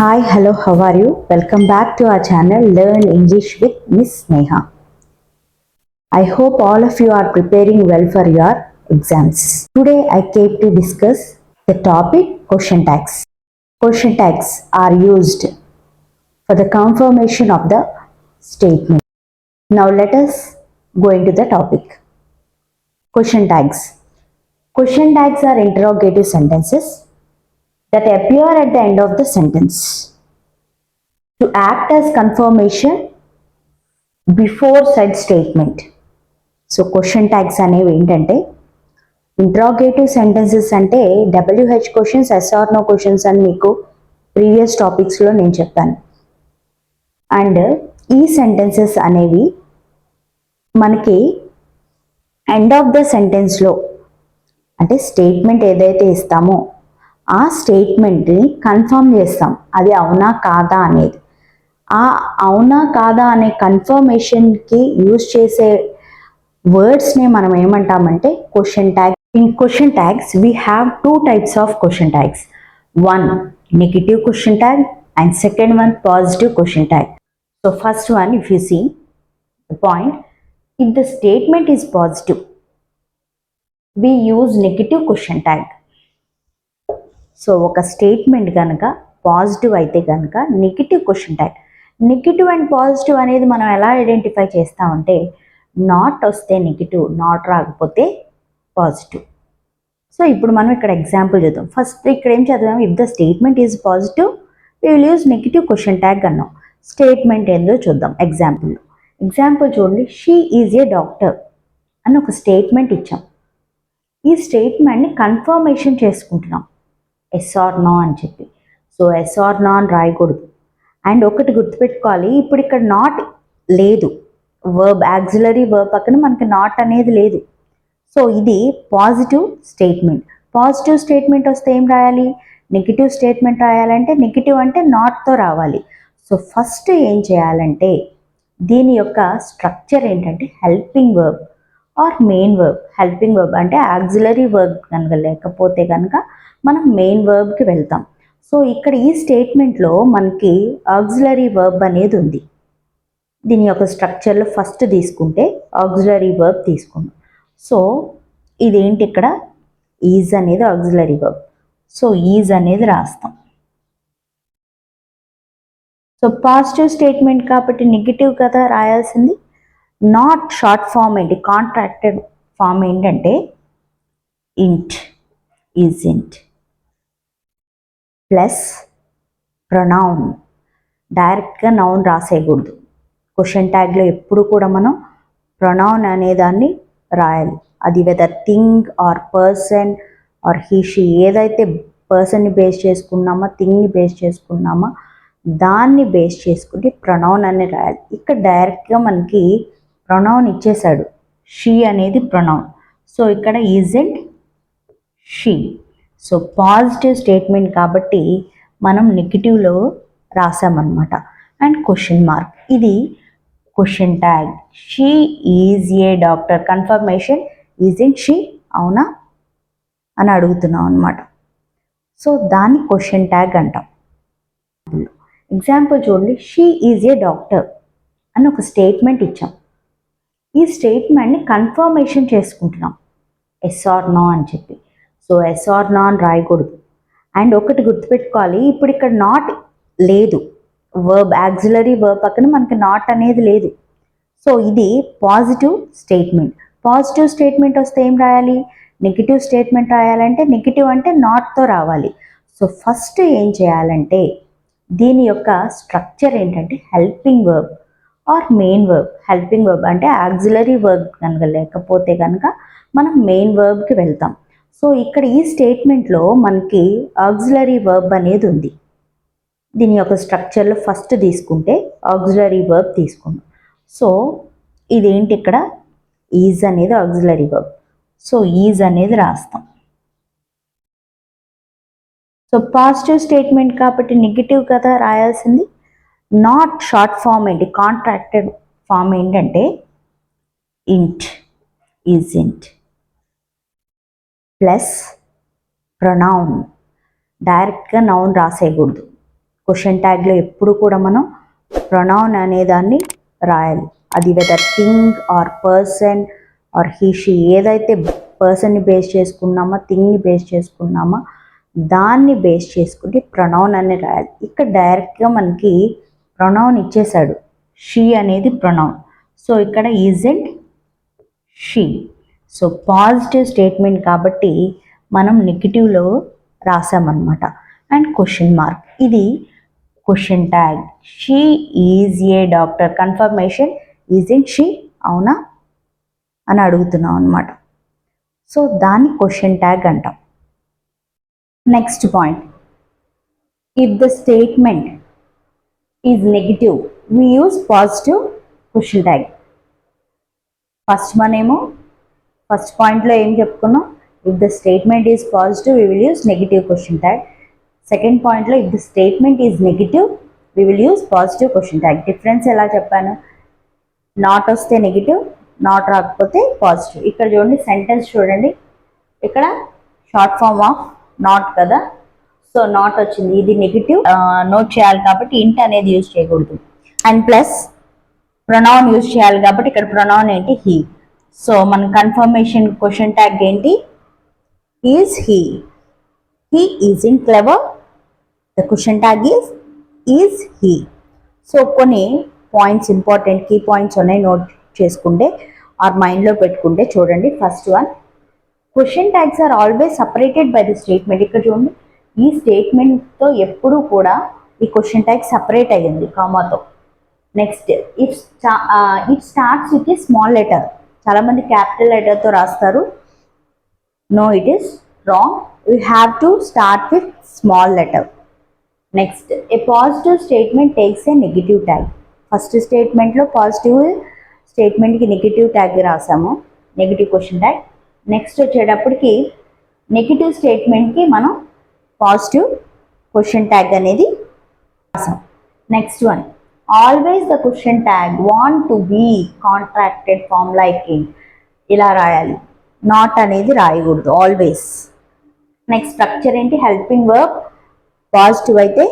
Hi, hello, how are you? Welcome back to our channel Learn English with Miss Neha. I hope all of you are preparing well for your exams. Today I came to discuss the topic question tags. Question tags are used for the confirmation of the statement. Now let us go into the topic. Question tags. Question tags are interrogative sentences that appear at the end of the sentence to act as confirmation before said statement. So question tags అనేవి ఏంటంటే interrogative sentences అంటే WH questions, yes or no questions అని మీకు previous టాపిక్స్లో నేను చెప్పాను. And ఈ sentences అనేవి మనకి ఎండ్ ఆఫ్ ద సెంటెన్స్లో అంటే స్టేట్మెంట్ ఏదైతే ఇస్తామో ఆ స్టేట్మెంట్ని కన్ఫర్మ్ చేస్తాం, అది అవునా కాదా అనేది. ఆ అవునా కాదా అనే కన్ఫర్మేషన్కి యూజ్ చేసే వర్డ్స్ని మనం ఏమంటామంటే question tag. In question tags we have two types of question tags. One negative question tag and second one positive question tag. So first one, if you see the point, if the statement is positive we use negative question tag. So ఒక statement కనుక positive అయితే కనుక negative question tag. Negative and positive అనేది మనం ఎలా identify చేస్తామంటే not వస్తే negative, not రాకపోతే పాజిటివ్. సో ఇప్పుడు మనం ఇక్కడ ఎగ్జాంపుల్ చూద్దాం. ఫస్ట్ ఇక్కడ ఏం చదివాం, if the statement is positive we will use negative question tag అన్నాం. స్టేట్మెంట్ ఏందో చూద్దాం ఎగ్జాంపుల్. ఎగ్జాంపుల్ చూడండి, షీ ఈజ్ ఏ డాక్టర్ అని ఒక స్టేట్మెంట్ ఇచ్చాం. ఈ స్టేట్మెంట్ని కన్ఫర్మేషన్ చేసుకుంటున్నాం ఎస్ ఆర్ నో అని చెప్పి. సో ఎస్ ఆర్ నో అని రాయకూడదు. అండ్ ఒకటి గుర్తుపెట్టుకోవాలి, ఇప్పుడు ఇక్కడ నాట్ లేదు, వర్బ్ యాక్సిలరీ వర్బ్ పక్కన మనకి నాట్ అనేది లేదు. సో ఇది పాజిటివ్ స్టేట్మెంట్. పాజిటివ్ స్టేట్మెంట్ వస్తే ఏం రాయాలి, నెగిటివ్ స్టేట్మెంట్ రాయాలంటే నెగిటివ్ అంటే నాట్తో రావాలి. సో ఫస్ట్ ఏం చేయాలంటే దీని యొక్క స్ట్రక్చర్ ఏంటంటే helping verb or main verb. Helping verb అంటే యాక్సిలరీ వర్బ్ కనుక లేకపోతే కనుక మనం మెయిన్ వర్బ్కి వెళ్తాం. సో ఇక్కడ ఈ స్టేట్మెంట్లో మనకి ఆక్సిలరీ వర్బ్ అనేది ఉంది. దీని యొక్క స్ట్రక్చర్లో ఫస్ట్ తీసుకుంటే ఆక్సిలరీ వర్బ్ తీసుకున్నాం. సో ఇదేంటి, ఇక్కడ ఈజ్ అనేది ఆక్సిలరీ వర్బ్. సో ఈజ్ అనేది రాస్తాం. సో పాజిటివ్ స్టేట్మెంట్ కాబట్టి నెగిటివ్ కదా రాయాల్సింది. నాట్ షార్ట్ ఫామ్ ఏంటి, కాంట్రాక్టెడ్ ఫామ్ ఏంటంటే ఇంట్, ఈజ్ ఇంట్ ప్లస్ ప్రొనౌన్. డైరెక్ట్గా నౌన్ రాసేయకూడదు. క్వశ్చన్ ట్యాగ్లో ఎప్పుడు కూడా మనం ప్రొనౌన్ అనేదాన్ని రాయాలి. అది whether thing or person or he she, ఏదైతే పర్సన్ని బేస్ చేసుకున్నామా థింగ్ని బేస్ చేసుకున్నామా దాన్ని బేస్ చేసుకుంటే ప్రొనౌన్ అని రాయాలి. ఇక్కడ డైరెక్ట్గా మనకి ప్రొనౌన్ ఇచ్చేసాడు, షీ అనేది ప్రొనౌన్. సో ఇక్కడ isn't she. So positive statement కాబట్టి మనం నెగిటివ్లో రాసామన్నమాట. అండ్ క్వశ్చన్ మార్క్, ఇది question tag. She is a doctor, confirmation isn't she, అవునా అని అడుగుతున్నాం అనమాట. సో దాన్ని క్వశ్చన్ ట్యాగ్ అంటాం. ఎగ్జాంపుల్ చూడండి, షీ ఈజ్ ఏ డాక్టర్ అని ఒక స్టేట్మెంట్ ఇచ్చాం. ఈ స్టేట్మెంట్ని కన్ఫర్మేషన్ చేసుకుంటున్నాం ఎస్ ఆర్ నో అని చెప్పి. సో ఎస్ ఆర్ నో అని రాయకూడదు. అండ్ ఒకటి గుర్తుపెట్టుకోవాలి, ఇప్పుడు ఇక్కడ నాట్ లేదు, వర్బ్ యాక్సిలరీ వర్బ్ పక్కన మనకి నాట్ అనేది లేదు. సో ఇది పాజిటివ్ స్టేట్మెంట్. పాజిటివ్ స్టేట్మెంట్ వస్తే ఏం రాయాలి, నెగిటివ్ స్టేట్మెంట్ రాయాలంటే నెగిటివ్ అంటే నాట్తో రావాలి. సో ఫస్ట్ ఏం చేయాలంటే దీని యొక్క స్ట్రక్చర్ ఏంటంటే helping verb or main verb. Helping verb అంటే యాక్సిలరీ వర్బ్ కనుక లేకపోతే కనుక మనం మెయిన్ వర్బ్కి వెళ్తాం. సో ఇక్కడ ఈ స్టేట్మెంట్లో మనకి ఆక్సిలరీ వర్బ్ అనేది ఉంది. దీని యొక్క స్ట్రక్చర్లో ఫస్ట్ తీసుకుంటే ఆక్సిలరీ వర్బ్ తీసుకున్నాం. సో ఇదేంటి, ఇక్కడ ఈజ్ అనేది ఆక్సిలరీ వర్బ్. సో ఈజ్ అనేది రాస్తాం. సో పాజిటివ్ స్టేట్మెంట్ కాబట్టి నెగిటివ్ కదా రాయాల్సింది. నాట్ షార్ట్ ఫామ్ ఏంటి, కాంట్రాక్టెడ్ ఫామ్ ఏంటంటే ఇంట్, ఈజ్ ఇంట్ ప్లస్ ప్రొనౌన్. డైరెక్ట్గా నౌన్ రాసేయకూడదు. క్వశ్చన్ ట్యాగ్లో ఎప్పుడు కూడా మనం ప్రొనౌన్ అనేదాన్ని రాయాలి. అది whether thing or person or he she, ఏదైతే పర్సన్ని బేస్ చేసుకున్నామా థింగ్ని బేస్ చేసుకున్నామా దాన్ని బేస్ చేసుకుని ప్రొనౌన్ అని రాయాలి. ఇక్కడ డైరెక్ట్గా మనకి ప్రొనౌన్ ఇచ్చేసాడు, షీ అనేది ప్రొనౌన్. సో ఇక్కడ isn't she. So positive statement కాబట్టి మనం నెగిటివ్లో రాసామన్నమాట. అండ్ క్వశ్చన్ మార్క్, ఇది question tag. She is a doctor, confirmation isn't she, అవునా అని అడుగుతున్నాం అనమాట. సో దాన్ని క్వశ్చన్ ట్యాగ్ అంటాం. Next point, if the statement is negative we use positive question tag. First పాయింట్లో ఏం చెప్పుకున్నాం, if the statement is positive we will use negative question tag. Second పాయింట్లో if the statement is negative we will use positive question tag. Difference ఎలా చెప్పాను, not వస్తే negative, not రాకపోతే positive. ఇక్కడ చూడండి సెంటెన్స్ చూడండి, ఇక్కడ షార్ట్ ఫామ్ ఆఫ్ నాట్ కదా, సో నాట్ వచ్చింది, ఇది నెగిటివ్ నోట్ చేయాలి కాబట్టి ఇంట్ అనేది యూజ్ చేయకూడదు. అండ్ ప్లస్ ప్రొనౌన్ యూజ్ చేయాలి కాబట్టి ఇక్కడ ప్రొనౌన్ ఏంటి, హీ. సో మన కన్ఫర్మేషన్ క్వశ్చన్ ట్యాగ్ ఏంటి, is he. He is in clever, the question tag is he. సో కొన్ని పాయింట్స్ ఇంపార్టెంట్ కీ పాయింట్స్ ఉన్నాయి, నోట్ చేసుకుంటే ఆర్ మైండ్లో పెట్టుకుంటే చూడండి. First one, question tags are always separated by the statement. ఇక్కడ చూడండి ఈ స్టేట్మెంట్తో ఎప్పుడూ కూడా ఈ క్వశ్చన్ ట్యాగ్ సపరేట్ అయ్యింది కామాతో. Next, it starts with a small letter. చాలామంది క్యాపిటల్ లెటర్తో రాస్తారు, no it is wrong, you have to start with small letter. Next, a positive statement takes a negative tag. First స్టేట్మెంట్లో positive స్టేట్మెంట్కి negative tag రాసాము, negative question tag. Next వచ్చేటప్పటికి negative స్టేట్మెంట్కి మనం positive question tag అనేది రాసాం. Next one, always the question tag want to be contracted form like in, ఇలా రాయాలి, నాట్ అనేది రాయకూడదు, ఆల్వేస్. నెక్స్ట్ స్ట్రక్చర్ ఏంటి, హెల్పింగ్ వర్బ్, పాజిటివ్ అయితే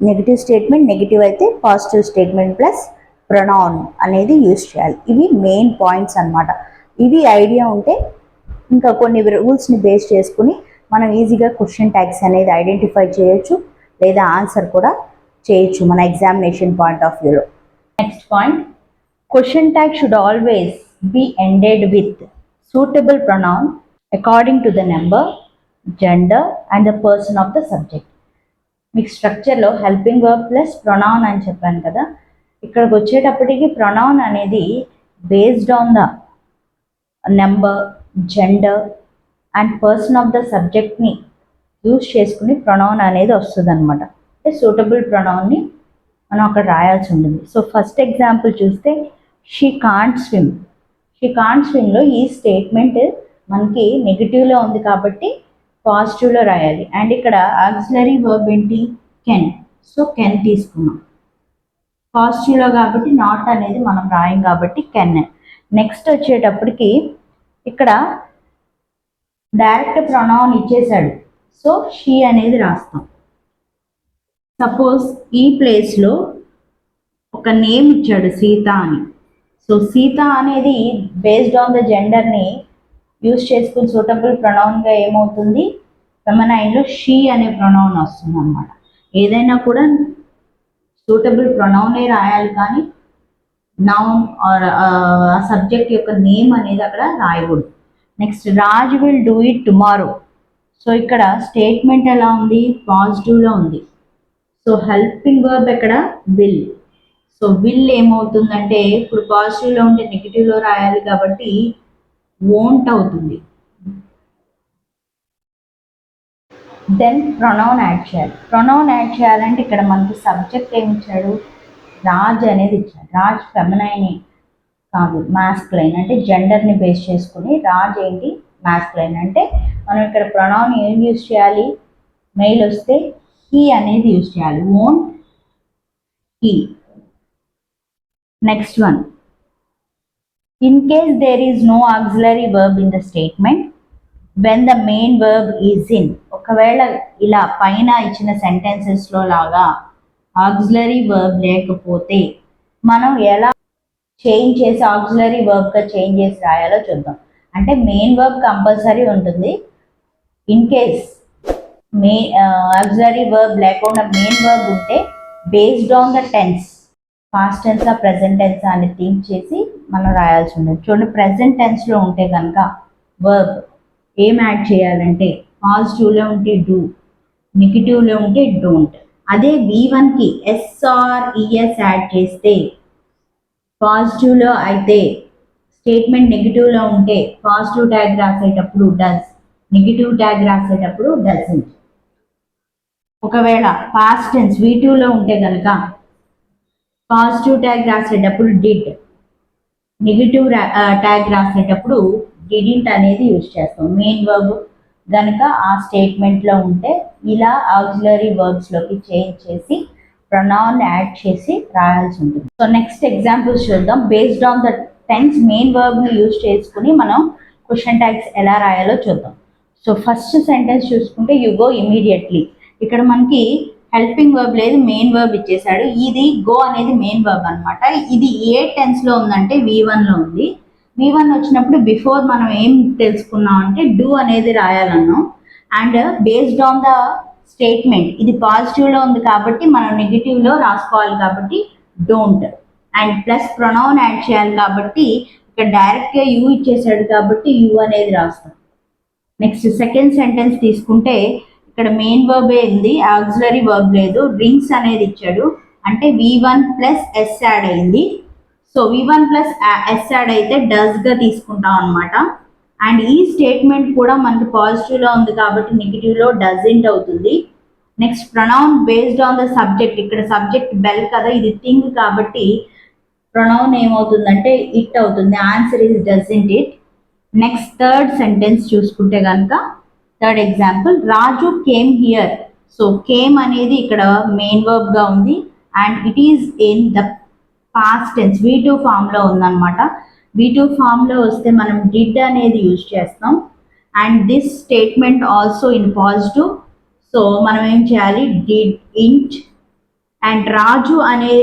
నెగిటివ్ స్టేట్మెంట్, నెగిటివ్ అయితే పాజిటివ్ స్టేట్మెంట్ ప్లస్ ప్రొనౌన్ అనేది యూజ్ చేయాలి. ఇవి మెయిన్ పాయింట్స్ అన్నమాట. ఇవి ఐడియా ఉంటే ఇంకా కొన్ని రూల్స్ని బేస్ చేసుకుని మనం ఈజీగా క్వశ్చన్ ట్యాగ్స్ అనేది ఐడెంటిఫై చేయొచ్చు, లేదా ఆన్సర్ కూడా చేయొచ్చు మన ఎగ్జామినేషన్ పాయింట్ ఆఫ్ వ్యూలో. Next point, question tag should always be ended with suitable pronoun according to the number, gender and the person of the subject. మీకు స్ట్రక్చర్లో హెల్పింగ్ వర్బ్ ప్లస్ ప్రొనౌన్ అని చెప్పాను కదా, ఇక్కడికి వచ్చేటప్పటికి ప్రొనౌన్ అనేది based on the number, gender and person of the సబ్జెక్ట్ని use చేసుకుని pronoun అనేది వస్తుంది అనమాట. అంటే సూటబుల్ ప్రొనౌన్ని మనం అక్కడ రాయాల్సి ఉంటుంది. సో ఫస్ట్ ఎగ్జాంపుల్ చూస్తే she can't swim. She can't స్విమ్లో ఈ స్టేట్మెంట్ మనకి నెగిటివ్లో ఉంది కాబట్టి పాజిటివ్లో రాయాలి. అండ్ ఇక్కడ ఆక్సిలరీ వర్బ్ ఏంటి, కెన్. సో కెన్ తీసుకున్నాం, పాజిటివ్లో కాబట్టి నాట్ అనేది మనం రాయం కాబట్టి కెన్. నెక్స్ట్ వచ్చేటప్పటికి ఇక్కడ డైరెక్ట్ ప్రొనౌన్ ఇచ్చేసాడు, సో షీ అనేది రాస్తాం. సపోజ్ ఈ ప్లేస్లో ఒక నేమ్ ఇచ్చాడు సీత అని, సో సీత అనేది బేస్డ్ ఆన్ ద జెండర్ని యూజ్ చేసుకుని సూటబుల్ ప్రొనౌన్గా ఏమవుతుంది, ఫెమినైన్లో షీ అనే ప్రొనౌన్ వస్తుంది అన్నమాట. ఏదైనా కూడా సూటబుల్ ప్రొనౌనే రాయాలి కానీ నౌన్ ఆర్ సబ్జెక్ట్ యొక్క నేమ్ అనేది అక్కడ రాయకూడదు. Next, Raj will do it tomorrow. So ఇక్కడ స్టేట్మెంట్ ఎలా ఉంది, పాజిటివ్లో ఉంది. సో హెల్పింగ్ వర్బ్ ఎక్కడ, విల్. సో విల్ ఏమవుతుందంటే ఇప్పుడు పాజిటివ్లో ఉంటే నెగిటివ్లో రాయాలి కాబట్టి వోంట్ అవుతుంది. దెన్ ప్రొనౌన్ యాడ్ చేయాలి. ప్రొనౌన్ యాడ్ చేయాలంటే ఇక్కడ మనకి సబ్జెక్ట్ ఏమి ఇచ్చాడు, రాజ్ అనేది ఇచ్చాడు. రాజ్ ఫెమినైన్ కాదు, మాస్కులైన్, అంటే జెండర్ని బేస్ చేసుకుని రాజ్ ఏంటి, మాస్కులైన్. అంటే మనం ఇక్కడ ప్రొనౌన్ ఏం యూజ్ చేయాలి, మెయిల్ వస్తే హీ అనేది యూజ్ చేయాలి, won't he. Next one, in case there is no auxiliary verb in the statement when the main verb is in. ఒకవేళ ఇలా పైన ఇచ్చిన సెంటెన్సెస్లో లాగా ఆక్సిలరీ వర్బ్ లేకపోతే మనం ఎలా చేంజ్ చేసి ఆక్సిలరీ వర్బ్గా చేంజ్ చేసి రాయాలో చూద్దాం. అంటే మెయిన్ వర్బ్ కంపల్సరీ ఉంటుంది. ఇన్ కేస్ ఆక్సిలరీ వర్బ్ లేకుండా మెయిన్ వర్బ్ ఉంటే based on the tense, past టెన్సా ప్రెసెంట్ టెన్సా అని థింక్ చేసి మనం రాయాల్సి ఉంటుంది. చూడండి, ప్రెసెంట్ టెన్స్లో ఉంటే కనుక వర్బ్ ఏం యాడ్ చేయాలంటే పాజిటివ్లో ఉంటే డూ, నెగిటివ్లో ఉంటే డోంట్. అదే V1కి ఎస్ ఆర్ ఈఎస్ యాడ్ చేస్తే పాజిటివ్లో అయితే స్టేట్మెంట్ నెగిటివ్లో ఉంటే పాజిటివ్ ట్యాగ్ రాసేటప్పుడు డస్, నెగిటివ్ ట్యాగ్ రాసేటప్పుడు డజంట్. ఒకవేళ పాస్ట్ టెన్స్ V2లో ఉంటే కనుక పాజిటివ్ ట్యాగ్ రాసేటప్పుడు డిడ్, నెగిటివ్ ట్యాగ్ రాసేటప్పుడు డిడింట్ అనేది యూజ్ చేస్తాం. మెయిన్ వర్బ్ కనుక ఆ స్టేట్మెంట్లో ఉంటే ఇలా ఆక్సిలరీ వర్బ్స్లోకి చేంజ్ చేసి ప్రొనౌన్ యాడ్ చేసి రాయాల్సి ఉంటుంది. సో నెక్స్ట్ ఎగ్జాంపుల్స్ చూద్దాం. Based on the tense main వర్బ్ని యూజ్ చేసుకుని మనం క్వశ్చన్ ట్యాగ్స్ ఎలా రాయాలో చూద్దాం. సో ఫస్ట్ సెంటెన్స్ చూసుకుంటే యు గో ఇమీడియట్లీ. ఇక్కడ మనకి హెల్పింగ్ వర్బ్ లేదు, మెయిన్ వర్బ్ ఇచ్చేసాడు. ఇది గో అనేది మెయిన్ వర్బ్ అనమాట. ఇది ఏ టెన్స్లో ఉందంటే V1లో ఉంది. V1 వచ్చినప్పుడు బిఫోర్ మనం ఏం తెలుసుకున్నాం అంటే డూ అనేది రాయాలన్నాం. And based on the statement ఇది పాజిటివ్లో ఉంది కాబట్టి మనం నెగిటివ్లో రాసుకోవాలి కాబట్టి don't. And plus pronoun add చేయాలి కాబట్టి ఇక్కడ డైరెక్ట్గా యూ ఇచ్చేసాడు కాబట్టి యూ అనేది రాస్తాం. నెక్స్ట్ సెకండ్ సెంటెన్స్ తీసుకుంటే ఇక్కడ మెయిన్ వర్బే ఉంది, ఆక్సిలరీ వర్బ్ లేదు. రింగ్స్ అనేది ఇచ్చాడు అంటే V1 ప్లస్ ఎస్ యాడ్ అయింది. So V1 plus S add అయితే డస్గా తీసుకుంటాం అనమాట. అండ్ ఈ స్టేట్మెంట్ కూడా మనకి పాజిటివ్లో ఉంది కాబట్టి నెగిటివ్లో డజంట్ అవుతుంది. Next pronoun based on the subject. ఇక్కడ సబ్జెక్ట్ బెల్ కదా, ఇది థింగ్ కాబట్టి ప్రొనౌన్ ఏమవుతుందంటే ఇట్ అవుతుంది. Answer is doesn't it. Next third sentence చూసుకుంటే కనుక third example Raju came here. So came అనేది ఇక్కడ మెయిన్ వర్బ్గా ఉంది and it is in the past tense V2 ఫామ్లో ఉందన్నమాట. V2 ఫామ్లో వస్తే మనం డిడ్ అనేది యూజ్ చేస్తాం. And this statement also in positive. So మనం ఏం చేయాలి, డిడ్ ఇంట్. అండ్ రాజు అనే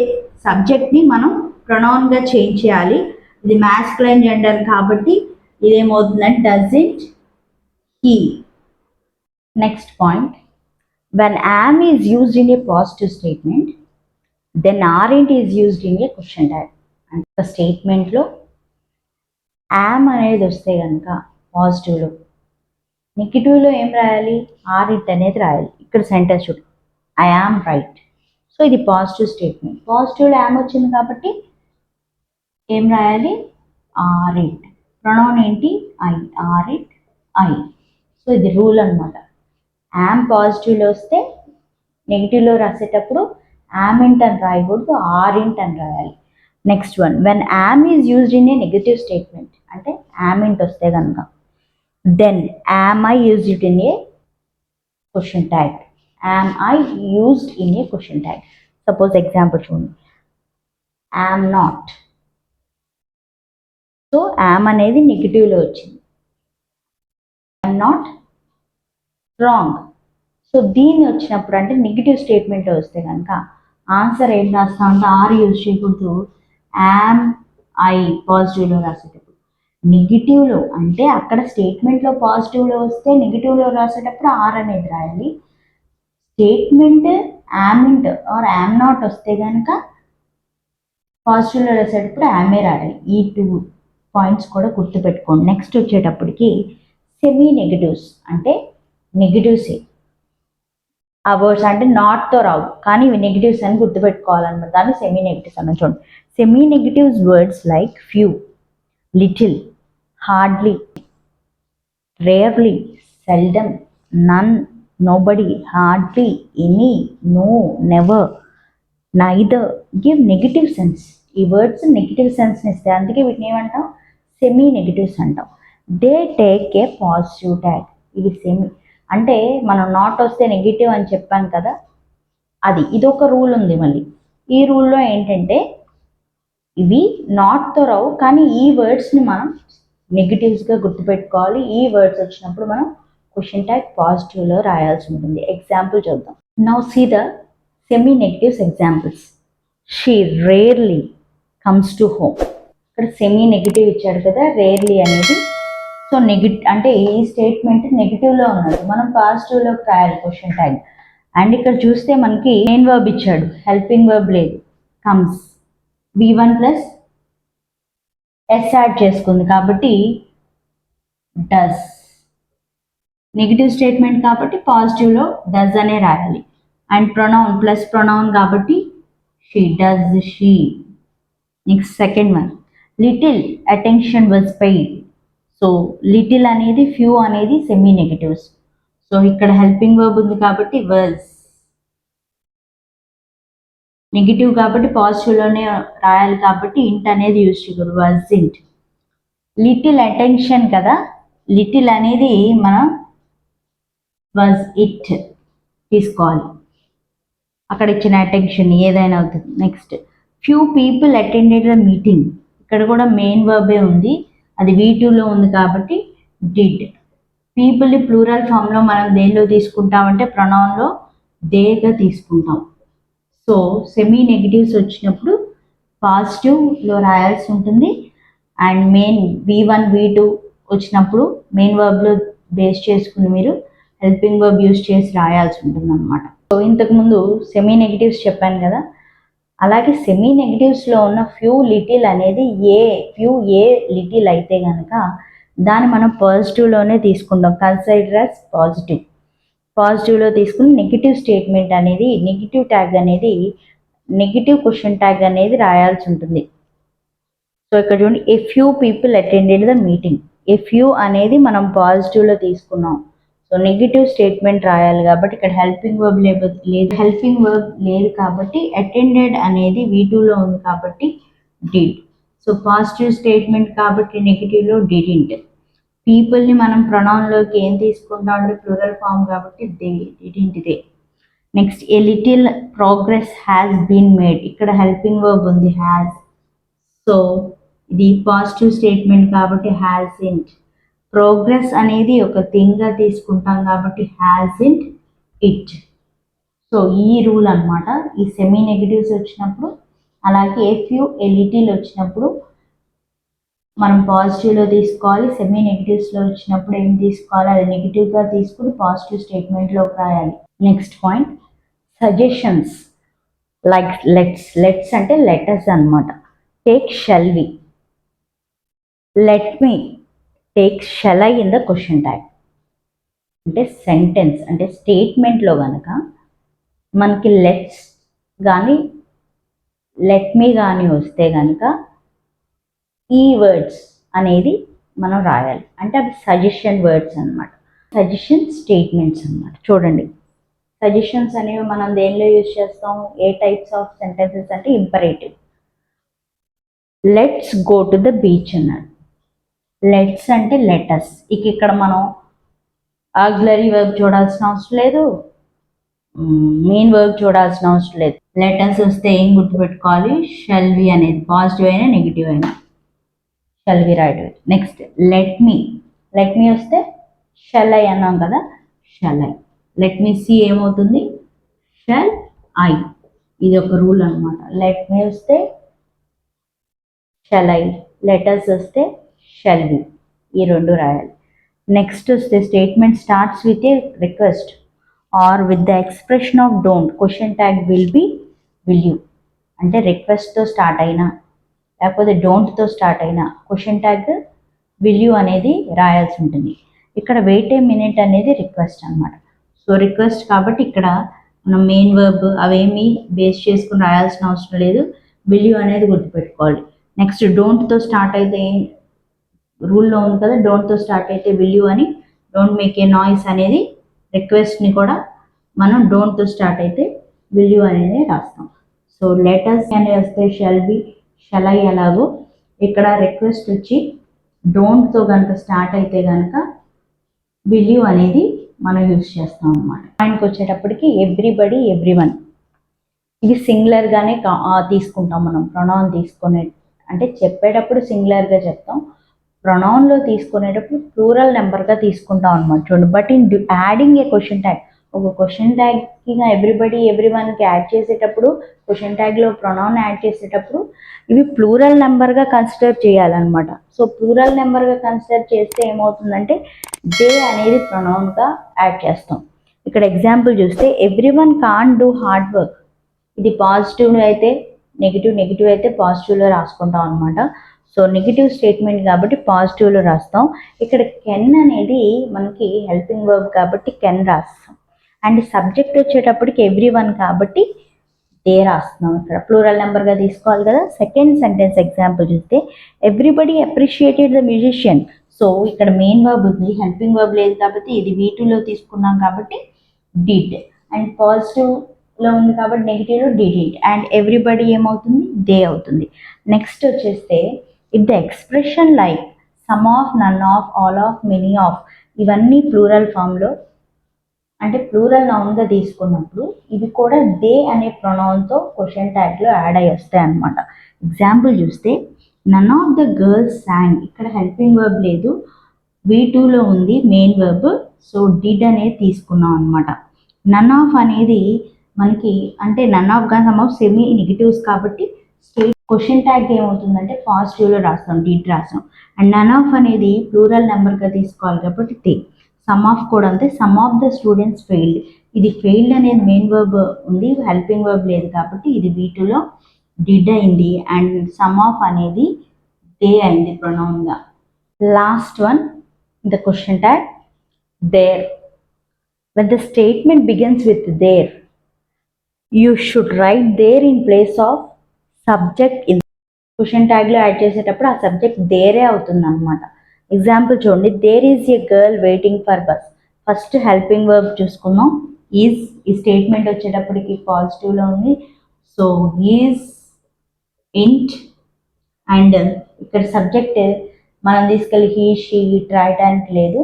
సబ్జెక్ట్ని మనం ప్రొనౌన్గా చేంజ్ చేయాలి. ఇది మ్యాస్కులైన్ జెండర్ కాబట్టి ఇదేమవుతుందంటే doesn't he. Next point, when am is used in a positive statement then aren't is used in a question tag. అంటే స్టేట్మెంట్లో am అనేది వస్తే కనుక పాజిటివ్లో, నెగిటివ్లో ఏం రాయాలి, ఆర్ఇట్ అనేది రాయాలి. ఇక్కడ సెంటెన్స్ చూడు, ఐ యామ్ రైట్. సో ఇది పాజిటివ్ స్టేట్మెంట్, పాజిటివ్లో యామ్ వచ్చింది కాబట్టి ఏం రాయాలి, ఆర్ఇట్. ప్రొనౌన్ ఏంటి, ఐ, ఆర్ఇట్, ఐ. సో ఇది రూల్ అనమాట. యామ్ పాజిటివ్లో వస్తే నెగిటివ్లో రాసేటప్పుడు యామింట్ అని రాయకూడదు, ఆరింట్ అని రాయాలి. Next one, when am is used in a negative statement అంటే యామింట్ వస్తే కనుక then am I used in a question tag. Am I used in a question tag. Suppose example చూడండి, యామ్ నాట్. సో యామ్ అనేది నెగిటివ్లో వచ్చింది. Am not wrong. So దీన్ని వచ్చినప్పుడు అంటే negative స్టేట్మెంట్లో వస్తే కనుక ఆన్సర్ ఏం రాస్తాం అంటే ఆర్ యూజ్ చేయకూడదు, యామ్ ఐ పాజిటివ్లో రాసేటప్పుడు. నెగిటివ్లో అంటే అక్కడ స్టేట్మెంట్లో పాజిటివ్లో వస్తే నెగిటివ్లో రాసేటప్పుడు ఆర్ అనేది రాయాలి. స్టేట్మెంట్ యామింట్ ఆర్ యామ్ నాట్ వస్తే కనుక పాజిటివ్లో రాసేటప్పుడు యామే రాయాలి. ఈ 2 పాయింట్స్ కూడా గుర్తుపెట్టుకోండి. నెక్స్ట్ వచ్చేటప్పటికి సెమీ నెగిటివ్స్ అంటే నెగిటివ్సే. ఆ వర్డ్స్ అంటే నాట్తో రావు కానీ ఇవి నెగిటివ్స్ అని గుర్తుపెట్టుకోవాలన్నమాట. దాన్ని సెమీ నెగిటివ్స్ అన్న. చూడండి, semi negatives words like few, little, hardly, rarely, seldom, none, nobody, hardly, any, no, never, neither give negative sense. ఈ వర్డ్స్ నెగిటివ్ సెన్స్ని ఇస్తాయి, అందుకే వీటిని ఏమంటాం, సెమీ నెగిటివ్స్ అంటాం. They take a positive tag. ఇవి సెమీ అంటే మనం నాట్ వస్తే నెగిటివ్ అని చెప్పాం కదా, అది ఇదొక రూల్ ఉంది. మళ్ళీ ఈ రూల్లో ఏంటంటే ఇవి నాట్తో రావు కానీ ఈ వర్డ్స్ని మనం నెగిటివ్స్గా గుర్తుపెట్టుకోవాలి. ఈ వర్డ్స్ వచ్చినప్పుడు మనం క్వశ్చన్ ట్యాగ్ పాజిటివ్లో రాయాల్సి ఉంటుంది. ఎగ్జాంపుల్ చూద్దాం. Now see the semi negatives examples. She rarely comes to home. ఇక్కడ సెమీ నెగిటివ్ ఇచ్చాడు కదా, రేర్లీ అనేది. సో అంటే ఈ స్టేట్మెంట్ నెగిటివ్లో ఉన్నది, మనం పాజిటివ్లో రాయాలి క్వశ్చన్ ట్యాగ్. అండ్ ఇక్కడ చూస్తే మనకి మెయిన్ వర్బ్ ఇచ్చాడు, హెల్పింగ్ వర్బ్ లేదు. Comes V1 plus S add చేసుకుంది కాబట్టి డస్. నెగిటివ్ స్టేట్మెంట్ కాబట్టి పాజిటివ్లో డస్ అనే రాయాలి. అండ్ ప్రొనౌన్ ప్లస్ ప్రొనౌన్ కాబట్టి she does, she. Next second one, little attention was paid. So little అనేది, ఫ్యూ అనేది సెమీ నెగిటివ్స్. సో ఇక్కడ హెల్పింగ్ వర్బ్ ఉంది కాబట్టి వాజ్. నెగిటివ్ కాబట్టి పాజిటివ్లోనే రాయాలి కాబట్టి ఇంట్ అనేది యూజ్ చేయకూడదు, వాజ్ ఇంట్. లిటిల్ అటెన్షన్ కదా, లిటిల్ అనేది మనం వాజ్ ఇట్ తీసుకోవాలి. అక్కడ ఇచ్చిన అటెన్షన్ ఏదైనా అవుతుంది. Next, few people attended the meeting. ఇక్కడ కూడా మెయిన్ వర్బే ఉంది, అది V2లో ఉంది కాబట్టి డిడ్. పీపుల్ని ప్లూరల్ ఫామ్లో మనం దేనిలో తీసుకుంటామంటే ప్రొనౌన్లో దేగా తీసుకుంటాం. సో సెమీ నెగిటివ్స్ వచ్చినప్పుడు పాజిటివ్లో రాయాల్సి ఉంటుంది. అండ్ మెయిన్ V1 V2 వచ్చినప్పుడు మెయిన్ వర్బ్లో బేస్ చేసుకుని మీరు హెల్పింగ్ వర్బ్ యూజ్ చేసి రాయాల్సి ఉంటుంది అనమాట. సో ఇంతకుముందు సెమీ నెగిటివ్స్ చెప్పాను కదా, అలాగే సెమీ నెగిటివ్స్లో ఉన్న ఫ్యూ లిటిల్ అనేది ఫ్యూ లిటిల్ అయితే కనుక దాన్ని మనం పాజిటివ్లోనే తీసుకుంటాం, కన్సిడర్ యాజ్ పాజిటివ్. పాజిటివ్లో తీసుకుని నెగిటివ్ స్టేట్మెంట్ అనేది, నెగిటివ్ ట్యాగ్ అనేది, నెగిటివ్ క్వశ్చన్ ట్యాగ్ అనేది రాయాల్సి ఉంటుంది. సో ఇక్కడ చూడండి, a few people attended the meeting. A few అనేది మనం పాజిటివ్లో తీసుకున్నాం. సో నెగిటివ్ స్టేట్మెంట్ రాయాలి కాబట్టి ఇక్కడ హెల్పింగ్ వర్బ్ లేదు, హెల్పింగ్ వర్బ్ లేదు కాబట్టి అటెండెడ్ అనేది V2లో ఉంది కాబట్టి డిడ్. సో పాజిటివ్ స్టేట్మెంట్ కాబట్టి నెగిటివ్లో డిడింట్. పీపుల్ని మనం ప్రొనౌన్లోకి ఏం తీసుకుంటాం అంటే ప్లూరల్ ఫామ్ కాబట్టి they, didn't they. Next, a little progress has been made. ఇక్కడ హెల్పింగ్ వర్బ్ ఉంది హ్యాస్. సో ఇది పాజిటివ్ స్టేట్మెంట్ కాబట్టి హ్యాస్ ఇంట్. ప్రోగ్రెస్ అనేది ఒక థింగ్గా తీసుకుంటాం కాబట్టి హ్యాస్ ఇంట్ ఇట్. సో ఈ రూల్ అనమాట ఈ సెమీ నెగిటివ్స్ వచ్చినప్పుడు. అలాగే ఏ ఫ్యూ ఏ లిటిల్ వచ్చినప్పుడు మనం పాజిటివ్లో తీసుకోవాలి. సెమీ నెగిటివ్స్లో వచ్చినప్పుడు ఏం తీసుకోవాలి, అది నెగిటివ్గా తీసుకుని పాజిటివ్ స్టేట్మెంట్లోకి రాయాలి. Next point, suggestions like let's అంటే లెటర్స్ అనమాట. Take shall we, let me take shall I in the question tag. అంటే సెంటెన్స్ అంటే స్టేట్మెంట్లో కనుక మనకి లెట్స్ కానీ లెట్ మీ కానీ వస్తే కనుక ఈ వర్డ్స్ అనేది మనం రాయాలి. అంటే అవి సజెషన్ వర్డ్స్ అనమాట, సజెషన్ స్టేట్మెంట్స్ అనమాట. చూడండి, సజెషన్స్ అనేవి మనం దేనిలో యూజ్ చేస్తాం, ఏ టైప్స్ ఆఫ్ సెంటెన్సెస్ అంటే imperative. Let's go to the beach అన్నాడు. లెట్స్ అంటే లెటస్. ఇక్కడ మనం ఆగ్లరీ వర్బ్ చూడాల్సిన అవసరం లేదు, మెయిన్ వర్బ్ చూడాల్సిన అవసరం లేదు. లెటర్స్ వస్తే ఏం గుర్తుపెట్టుకోవాలి, షెల్ వి అనేది పాజిటివ్ అయినా నెగిటివ్ అయినా షెల్ వి రాయటం. నెక్స్ట్, లెట్ మీ వస్తే షెల్ ఐ అన్నాం కదా, shall I. Let me see ఏమవుతుంది, షెల్ ఐ. ఇది ఒక రూల్ అనమాట. లెట్ మీ వస్తే షెల్ ఐ, లెటర్స్ వస్తే షెల్ వి, ఈ రెండు రాయాలి. నెక్స్ట్ వస్తే statement starts with a request or with the expression of don't. Question tag will you. అంటే రిక్వెస్ట్తో స్టార్ట్ అయినా లేకపోతే డోంట్తో స్టార్ట్ అయినా క్వశ్చన్ ట్యాగ్ విల్ యూ అనేది రాయాల్సి ఉంటుంది. ఇక్కడ వెయిట్ ఏ మినిట్ అనేది రిక్వెస్ట్ అనమాట. సో రిక్వెస్ట్ కాబట్టి ఇక్కడ మనం మెయిన్ వర్బ్ అవేమి బేస్ చేసుకుని రాయాల్సిన అవసరం లేదు, విల్ యూ అనేది గుర్తుపెట్టుకోవాలి. నెక్స్ట్, డోంట్తో స్టార్ట్ అయితే రూల్లో ఉంది కదా, డోంట్తో స్టార్ట్ అయితే విల్ యూ అని, డోంట్ మేక్ ఏ నాయిస్ అనేది రిక్వెస్ట్ని కూడా మనం డోంట్తో స్టార్ట్ అయితే విల్ యూ అనేది రాస్తాం. సో లెటర్స్ అనేది వస్తే షెల్ బి, షెల్ ఐ. ఎలాగో ఇక్కడ రిక్వెస్ట్ వచ్చి డోంట్తో కనుక స్టార్ట్ అయితే కనుక విల్ యూ అనేది మనం యూజ్ చేస్తాం అన్నమాట. పాయింట్కి వచ్చేటప్పటికి ఎవ్రీబడి, ఎవ్రీవన్, ఇవి సింగులర్గానే తీసుకుంటాం మనం. ప్రొనౌన్ తీసుకునే అంటే చెప్పేటప్పుడు సింగులర్గా చెప్తాం, ప్రొనౌన్లో తీసుకునేటప్పుడు ప్లూరల్ నెంబర్గా తీసుకుంటాం అనమాట. చూడండి, but in adding A question tag ఒక క్వశ్చన్ ట్యాగ్కి ఎవ్రీబడి ఎవ్రీవన్కి యాడ్ చేసేటప్పుడు క్వశ్చన్ ట్యాగ్లో ప్రొనౌన్ యాడ్ చేసేటప్పుడు ఇవి ప్లూరల్ నెంబర్గా కన్సిడర్ చేయాలన్నమాట. సో ప్లూరల్ నెంబర్గా కన్సిడర్ చేస్తే ఏమవుతుందంటే దే అనేది ప్రొనౌన్గా యాడ్ చేస్తాం. ఇక్కడ ఎగ్జాంపుల్ చూస్తే everyone can do hard work. ఇది పాజిటివ్ అయితే నెగిటివ్ అయితే పాజిటివ్లో రాసుకుంటాం అనమాట. సో నెగిటివ్ స్టేట్మెంట్ కాబట్టి పాజిటివ్లో రాస్తాం. ఇక్కడ కెన్ అనేది మనకి హెల్పింగ్ వర్బ్ కాబట్టి కెన్ రాస్తాం. అండ్ సబ్జెక్ట్ వచ్చేటప్పటికి ఎవ్రీవన్ కాబట్టి దే రాస్తున్నాం. ఇక్కడ ప్లూరల్ నెంబర్గా తీసుకోవాలి కదా. సెకండ్ సెంటెన్స్ ఎగ్జాంపుల్ చూస్తే everybody appreciated the musician. So ఇక్కడ మెయిన్ వర్బ్ ఉంది, హెల్పింగ్ వర్బ్ లేదు కాబట్టి ఇది V2లో తీసుకున్నాం కాబట్టి డిడ్. అండ్ పాజిటివ్లో ఉంది కాబట్టి నెగిటివ్లో డిడ్. అండ్ ఎవ్రీబడి ఏమవుతుంది, దే అవుతుంది. నెక్స్ట్ వచ్చేస్తే if the expression like some of, none of, all of, many of ఇవన్నీ ప్లూరల్ ఫామ్లో అంటే ప్లూరల్ నౌన్గా తీసుకున్నప్పుడు ఇవి కూడా దే అనే ప్రొనౌన్తో క్వశ్చన్ ట్యాగ్లో యాడ్ అయ్యి వస్తాయి అన్నమాట. ఎగ్జాంపుల్ చూస్తే none of the girls song. ఇక్కడ హెల్పింగ్ వర్బ్ లేదు, V2లో ఉంది మెయిన్ వర్బ్. సో డిడ్ అనేది తీసుకున్నాం అనమాట. నన్ ఆఫ్ అనేది మనకి అంటే నన్ ఆఫ్ కానీ సమ్ ఆఫ్ సెమీ నెగిటివ్స్ కాబట్టి స్టేట్ క్వశ్చన్ ట్యాగ్ ఏమవుతుందంటే పాజిటివ్లో రాస్తాం, డిడ్ రాస్తాం. అండ్ నన్ ఆఫ్ అనేది ప్లూరల్ నెంబర్గా తీసుకోవాలి కాబట్టి దే. సమ్ ఆఫ్ కూడా అంతే, some of the students failed. ఇది ఫెయిల్డ్ అనేది మెయిన్ వర్బ్ ఉంది, హెల్పింగ్ వర్బ్ లేదు కాబట్టి ఇది V2లో డిడ్ అయింది. అండ్ సమ్ ఆఫ్ అనేది దే అయింది ప్రొనౌన్గా. Last one the question tag there. when the statement begins with there, you should write there in place of subject in. Question ట్యాగ్లో యాడ్ చేసేటప్పుడు ఆ సబ్జెక్ట్ దేరే అవుతుంది అనమాట. ఎగ్జాంపుల్ చూడండి, there is a girl waiting for bus. First helping verb చూసుకుందాం. Is ఈ statement వచ్చేటప్పటికి పాజిటివ్లో ఉంది. సో ఈజ్ ఇంట్. అండ్ ఇక్కడ సబ్జెక్ట్ మనం తీసుకెళ్ళి హీ షీ ఇట్ రాయటానికి లేదు.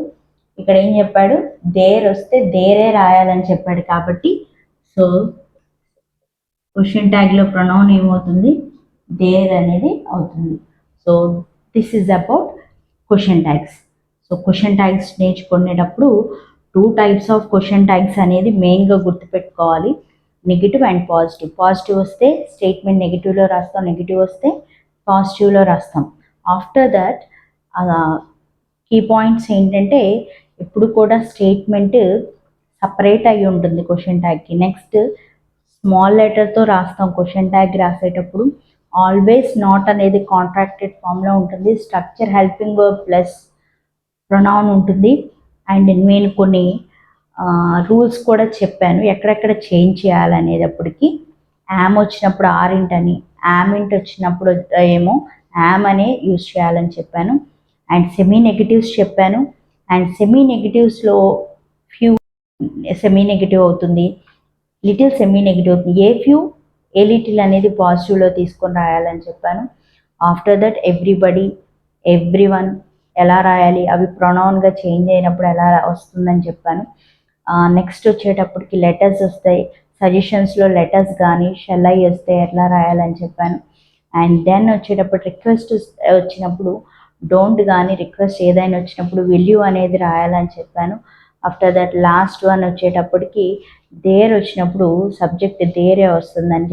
ఇక్కడ ఏం చెప్పాడు, దేర్ వస్తే దేరే రాయాలని చెప్పాడు కాబట్టి సో క్వశ్చన్ ట్యాగ్లో ప్రొనౌన్ ఏమవుతుంది, దేర్ అనేది అవుతుంది. So this is about question tags. So question tags నేర్చుకునేటప్పుడు 2 types ఆఫ్ క్వశ్చన్ ట్యాగ్స్ అనేది మెయిన్గా గుర్తుపెట్టుకోవాలి, నెగిటివ్ అండ్ పాజిటివ్. పాజిటివ్ వస్తే స్టేట్మెంట్ నెగిటివ్లో రాస్తాం, నెగిటివ్ వస్తే పాజిటివ్లో రాస్తాం. ఆఫ్టర్ దట్ కీ పాయింట్స్ ఏంటంటే ఎప్పుడు కూడా స్టేట్మెంట్ సపరేట్ అయి ఉంటుంది క్వశ్చన్ ట్యాగ్కి. నెక్స్ట్ స్మాల్ లెటర్తో రాస్తాం క్వశ్చన్ ట్యాగ్ రాసేటప్పుడు. ఆల్వేస్ నాట్ అనేది కాంట్రాక్టెడ్ ఫామ్లో ఉంటుంది. Structure helping verb plus pronoun ఉంటుంది. అండ్ నేను కొన్ని రూల్స్ కూడా చెప్పాను ఎక్కడెక్కడ చేంజ్ చేయాలనేటప్పటికి. యామ్ వచ్చినప్పుడు ఆరింట్ అని, యామింట్ వచ్చినప్పుడు ఏమో యామ్ అనే యూజ్ చేయాలని చెప్పాను. అండ్ సెమీ నెగిటివ్స్ చెప్పాను. అండ్ సెమీ నెగిటివ్స్లో ఫ్యూ సెమీ నెగిటివ్ అవుతుంది, లిటిల్ సెమీ నెగిటివ్ అవుతుంది. ఏ ఫ్యూ ఏ లిటిల్ అనేది పాజిటివ్లో తీసుకొని రాయాలని చెప్పాను. ఆఫ్టర్ దట్ ఎవ్రీబడి ఎవ్రీవన్ ఎలా రాయాలి, అవి ప్రొనౌన్గా చేంజ్ అయినప్పుడు ఎలా వస్తుందని చెప్పాను. నెక్స్ట్ వచ్చేటప్పటికి లెటర్స్ వస్తాయి, సజెషన్స్లో లెటర్స్ కానీ షెల్ ఐ వస్తే ఎట్లా రాయాలని చెప్పాను. అండ్ దెన్ వచ్చేటప్పుడు రిక్వెస్ట్ వచ్చినప్పుడు డోంట్ కానీ రిక్వెస్ట్ ఏదైనా వచ్చినప్పుడు విల్ యూ అనేది రాయాలని చెప్పాను. ఆఫ్టర్ దట్ లాస్ట్ వన్ వచ్చేటప్పటికి దేర్ వచ్చినప్పుడు సబ్జెక్ట్ దేరే వస్తుందని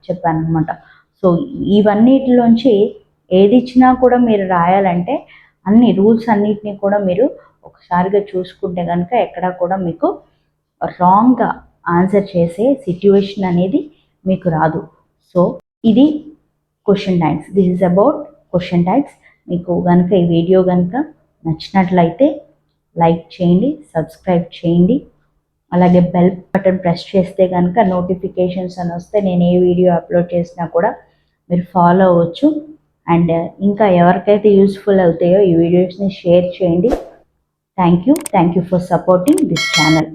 చెప్పాను అనమాట. సో ఇవన్నిటిలోంచి ఏది ఇచ్చినా కూడా మీరు రాయాలంటే అన్ని రూల్స్ అన్నిటినీ కూడా మీరు ఒకసారిగా చూసుకుంటే కనుక ఎక్కడా కూడా మీకు రాంగ్గా ఆన్సర్ చేసే సిట్యువేషన్ అనేది మీకు రాదు. సో ఇది question tags. This is about question tags. మీకు కనుక ఈ వీడియో కనుక నచ్చినట్లయితే లైక్ చేయండి, సబ్స్క్రైబ్ చేయండి. అలాగే బెల్ బటన్ ప్రెస్ చేస్తే కనుక నోటిఫికేషన్స్ అని వస్తే నేను ఏ వీడియో అప్లోడ్ చేసినా కూడా మీరు ఫాలో అవ్వచ్చు. అండ్ ఇంకా ఎవరికైతే యూస్ఫుల్ అవుతాయో ఈ వీడియోస్ని షేర్ చేయండి. Thank you for supporting this channel.